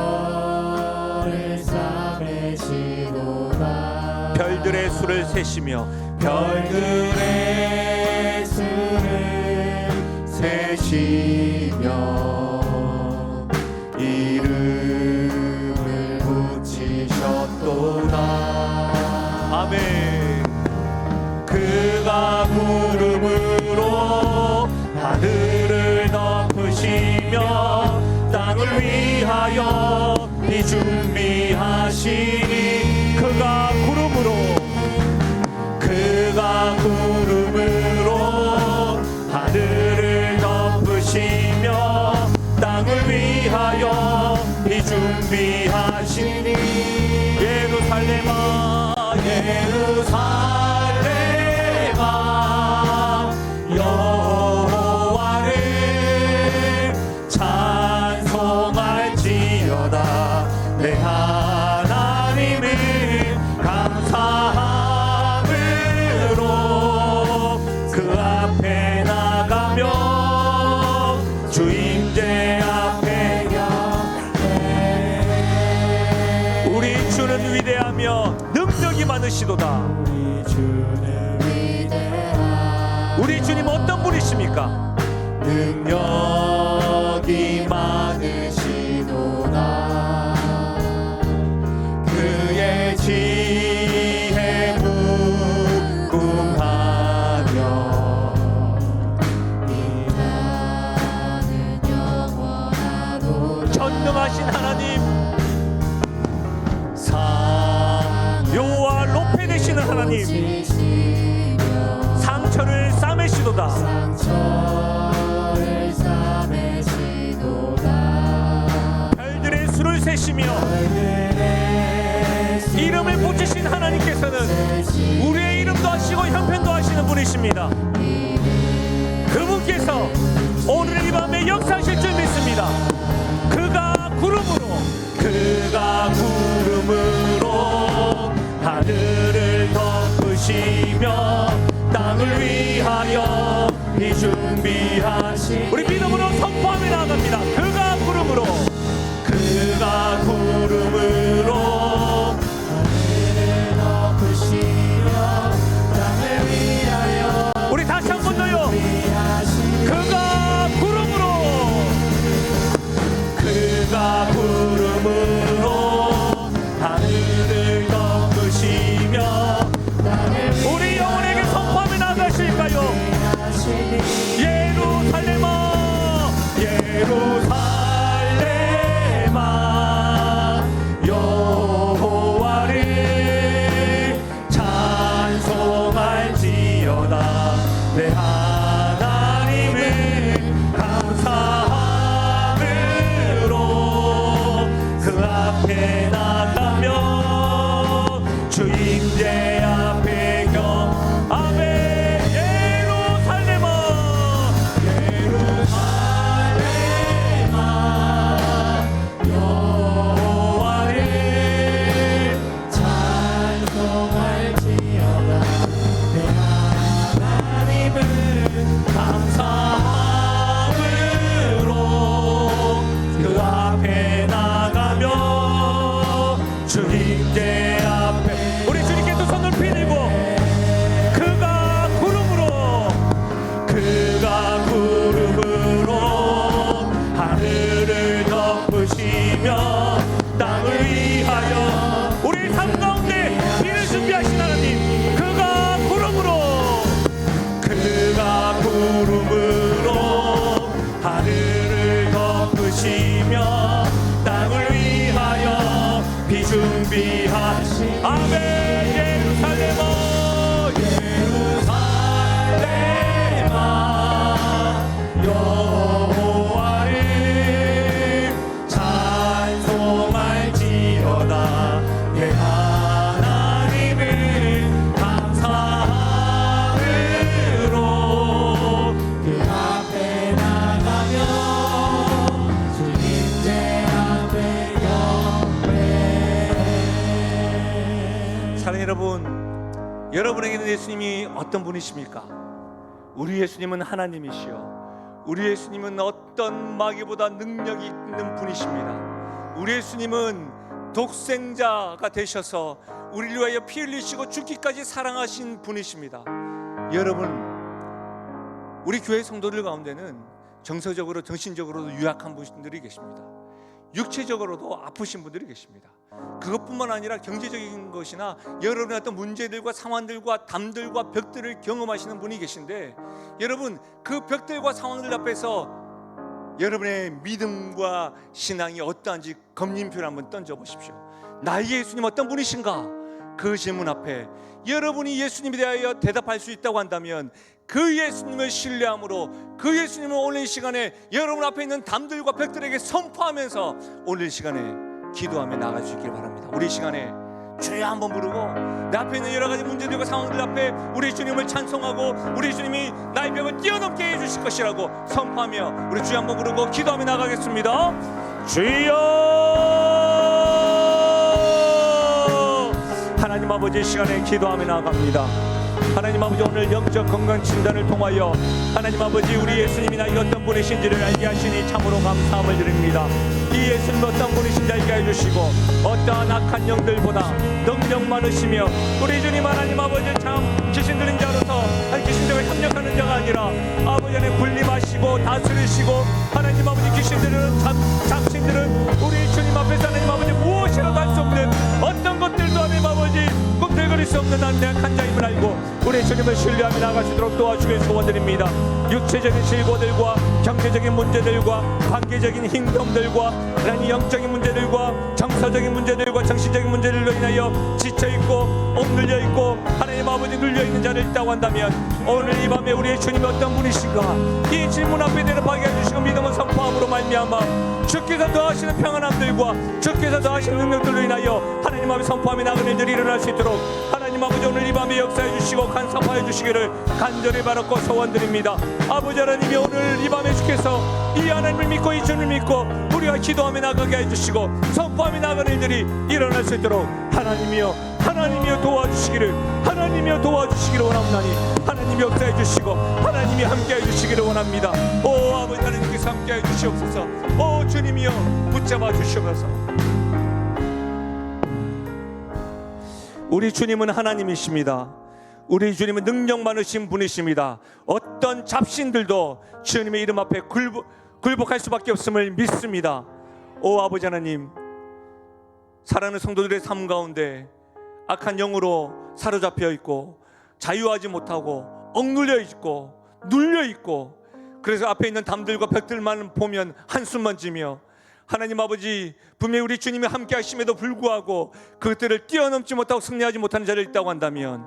싸매시도다. 별들의 수를 세시며 별들의 수를 세시며 이름을 붙이셨도다. 아멘. 그가 구름으로 하늘을 덮으시며 땅을 위하여 비 준비하시니 그가 구름으로 하늘을 덮으시며 땅을 위하여 비 준비하시니 예루살렘아 여호와를 찬송할지어다. 내 하나님을 감사함으로 그 앞에 나가며 주임제 앞에 우리 주는 위대하며 능력이 많으시도다. 우리 주님 어떤 분이십니까? 능력이 많으시도다. 그의 지혜 무궁하며 인하는 영원하도다. 전능하신 하나님, 여호와 로페 되시는 하나님, 상처를 싸매시도다. 별들의 수를 세시며 이름을 붙이신 하나님께서는 우리의 이름도 하시고 형편도 하시는 분이십니다. 그분께서 오늘 이 밤에 역사하실 줄 믿습니다. 그가 구름으로 하늘을 덮으시며 땅을 위하여 준비하신, 우리 믿음으로 선포하며 나아갑니다. 그가 구름으로 하늘을 덮으시며 땅을 위하여, 우리 다시 한 번 더요. 그가 구름으로 하늘을 덮으시며, 우리 영혼에게 선포하며 나가실까요? 예루살렘아 여호와를 찬송할지어다. 내 하나님을 감사함으로 그 앞에 나가며 주 임재 앞에 경배하며, 준비하신, 아멘. 예루살렘아 여호와를 찬송할지어다. 내 하나님을 감사함으로 그 앞에 나가며 주 임재 앞에 사랑하는 여러분, 여러분에게는 예수님이 어떤 분이십니까? 우리 예수님은 하나님이시여, 우리 예수님은 어떤 마귀보다 능력이 있는 분이십니다. 우리 예수님은 독생자가 되셔서 우리를 위하여 피 흘리시고 죽기까지 사랑하신 분이십니다. 여러분, 우리 교회 성도들 가운데는 정서적으로 정신적으로도 유약한 분들이 계십니다. 육체적으로도 아프신 분들이 계십니다. 그것뿐만 아니라 경제적인 것이나 여러분의 어떤 문제들과 상황들과 담들과 벽들을 경험하시는 분이 계신데, 여러분 그 벽들과 상황들 앞에서 여러분의 믿음과 신앙이 어떠한지 검림표를 한번 던져보십시오. 나의 예수님 어떤 분이신가? 그 질문 앞에 여러분이 예수님에 대하여 대답할 수 있다고 한다면 그 예수님을 신뢰함으로 그 예수님을 오늘 이 시간에 여러분 앞에 있는 담들과 벽들에게 선포하면서 오늘 이 시간에 기도하며 나아갈 수 있길 바랍니다. 우리 이 시간에 주여 한번 부르고 내 앞에 있는 여러 가지 문제들과 상황들 앞에 우리 주님을 찬송하고 우리 주님이 나의 벽을 뛰어넘게 해주실 것이라고 선포하며 우리 주여 한번 부르고 기도하며 나가겠습니다. 주여, 하나님 아버지 시간에 기도하며 나아갑니다. 하나님 아버지, 오늘 영적 건강 진단을 통하여 하나님 아버지 우리 예수님이 나에게 어떤 분이신지를 알게 하시니 참으로 감사함을 드립니다. 이 예수님 어떤 분이신지 알게 해주시고 어떠한 악한 영들보다 능력 많으시며 우리 주님 하나님 아버지 참 귀신 들린 자로서 귀신들과 협력하는 자가 아니라 아버지 안에 군림하시고 다스리시고 하나님 아버지 귀신들은 잡신들은 우리 주님 앞에서 하나님 아버지 무엇이라도 할 수 없는 어떤 것들도 하나님 아버지 꿈틀거릴 수 없는 약한 자임을 알고 우리 주님을 신뢰하며 나아갈 수 있도록 도와주길 소원드립니다. 육체적인 질고들과 경제적인 문제들과 관계적인 힘듦들과 하나님 영적인 문제들과 정서적인 문제들과 정신적인 문제들로 인하여 지쳐있고 억눌려있고 하나님 아버지 눌려있는 자를 있다고 한다면 오늘 이 밤에 우리의 주님이 어떤 분이신가 이 질문 앞에 대답하게 해주시고 믿음은 선포함으로 말미암아 주께서 더하시는 평안함들과 주께서 더하시는 능력들로 인하여 하나님 앞에 선포하며 나가는 일들이 일어날 수 있도록 하나님 주님 아버지 오늘 이 밤에 역사해 주시고 간섭하여 주시기를 간절히 바랐고 소원드립니다. 아버지 하나님이 오늘 이 밤에 주께서 이 하나님을 믿고 이 주님을 믿고 우리가 기도하며 나가게 해주시고 선포하며 나가는 일들이 일어날 수 있도록 하나님이여 도와주시기를 원합나니 하나님이 역사해 주시고 하나님이 함께해 주시기를 원합니다. 오 아버지 하나님께서 함께해 주시옵소서. 오 주님이여 붙잡아 주시옵소서. 우리 주님은 하나님이십니다. 우리 주님은 능력 많으신 분이십니다. 어떤 잡신들도 주님의 이름 앞에 굴복할 수밖에 없음을 믿습니다. 오 아버지 하나님, 사랑하는 성도들의 삶 가운데 악한 영으로 사로잡혀 있고 자유하지 못하고 억눌려 있고 눌려 있고, 그래서 앞에 있는 담들과 벽들만 보면 한숨만 지며, 하나님 아버지 분명히 우리 주님이 함께 하심에도 불구하고 그것들을 뛰어넘지 못하고 승리하지 못하는 자를 있다고 한다면,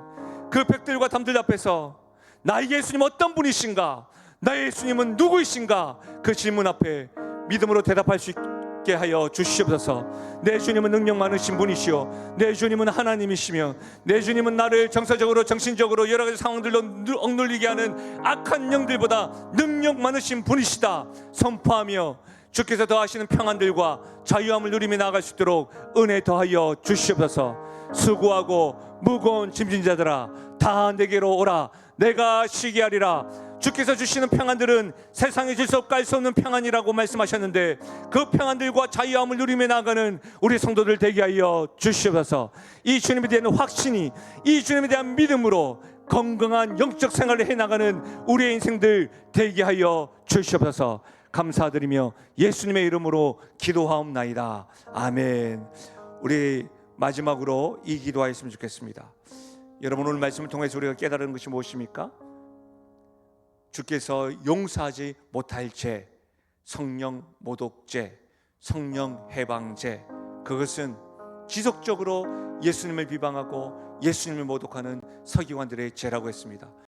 그 벽들과 담들 앞에서 나의 예수님 어떤 분이신가, 나의 예수님은 누구이신가, 그 질문 앞에 믿음으로 대답할 수 있게 하여 주시옵소서. 내 주님은 능력 많으신 분이시오, 내 주님은 하나님이시며, 내 주님은 나를 정서적으로 정신적으로 여러 가지 상황들로 억눌리게 하는 악한 영들보다 능력 많으신 분이시다 선포하며 주께서 더하시는 평안들과 자유함을 누리며 나아갈 수 있도록 은혜 더하여 주시옵소서. 수고하고 무거운 짐진 자들아 다 내게로 오라, 내가 쉬게 하리라. 주께서 주시는 평안들은 세상에 줄 수 없고 알 수 없는 평안이라고 말씀하셨는데, 그 평안들과 자유함을 누리며 나아가는 우리 성도들 되게 하여 주시옵소서. 이 주님에 대한 확신이, 이 주님에 대한 믿음으로 건강한 영적 생활을 해나가는 우리의 인생들 되게 하여 주시옵소서. 감사드리며 예수님의 이름으로 기도하옵나이다. 아멘. 우리 마지막으로 이 기도하였으면 좋겠습니다. 여러분, 오늘 말씀을 통해서 우리가 깨달은 것이 무엇입니까? 주께서 용서하지 못할 죄, 성령 모독죄, 성령 해방죄, 그것은 지속적으로 예수님을 비방하고 예수님을 모독하는 서기관들의 죄라고 했습니다.